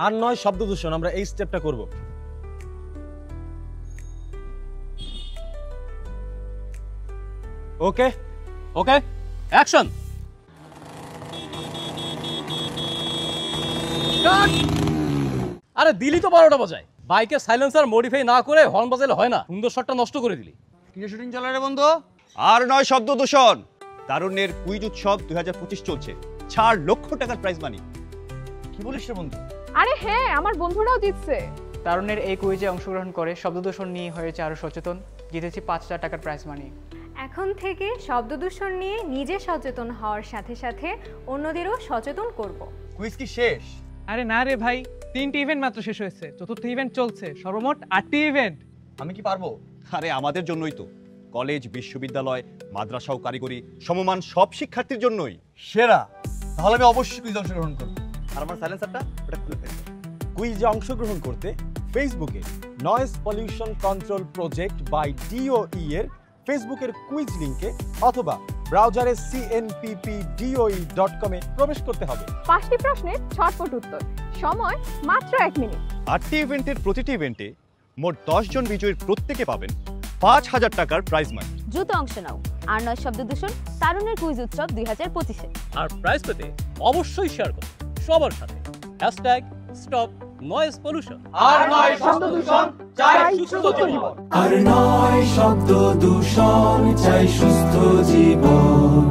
আর নয় শব্দ দূষণ, আমরা এই স্টেপটা করব। ওকে ওকে, অ্যাকশন। আরে দিলি তো 12টা বাজায়। বাইকের সাইলেন্সার মডিফাই না করে হর্ন বাজালে হয় না। সুন্দর শটটা নষ্ট করে দিলি। কিসের শুটিং চলে রে বন্ধু? আর নয় শব্দ দূষণ, তারুণ্যের কুইজ উৎসব 2025 চলছে। 4 লক্ষ টাকার প্রাইজ মানি। কি বলিস রে বন্ধু? আরে হ্যাঁ, আমার বন্ধুরাও জিতছে। তারুণ্যের এই কুইজে অংশগ্রহণ করে শব্দদূষণ নিয়ে হয়েছে আরো সচেতন, জিতেছি 5,000 টাকার প্রাইজ মানি। এখন থেকে শব্দ দূষণ নিয়ে নিজে সচেতন হওয়ার সাথে সাথে অন্যদেরও সচেতন করব। কুইজ কি শেষ? আরে না রে ভাই, 3টি ইভেন্ট মাত্র শেষ হয়েছে, 4র্থ ইভেন্ট চলছে, সর্বমোট 8টি ইভেন্ট। আমি কি পারবো? আরে আমাদের জন্যই তো। কলেজ, বিশ্ববিদ্যালয়, মাদ্রাসা ও কারিগরি সমমান সব শিক্ষার্থীর জন্যই। সেরা, তাহলে আমি অবশ্যই কুইজে অংশগ্রহণ করব। আর আমার সাইলেন্সারটা ওটা খুলে ফেলবো। কুইজে অংশগ্রহণ করতে ফেসবুকে noise pollution control project by DOE এর ফেসবুকের কুইজ লিংকে অথবা ব্রাউজারে cnppdoe.com এ প্রবেশ করতে হবে। 5টি প্রশ্নের ঝটপট উত্তর, সময় মাত্র 1 মিনিট। 8টি ইভেন্টের প্রতিটি ইভেন্টে মোট 10 জন বিজয়ীর প্রত্যেকে পাবেন 5,000 টাকার প্রাইজ মানি। দ্রুত অংশ নাও। আর নয় শব্দ দূষণ তারুণ্যের কুইজ উৎসব 2025-এ। আর প্রাইজ পেতে অবশ্যই শেয়ার করুন সবার সাথে। #Stop noise pollution. আর নয় শব্দ দূষণ, চাই সুস্থ জীবন। আর নয় শব্দ দূষণ, চাই সুস্থ জীবন।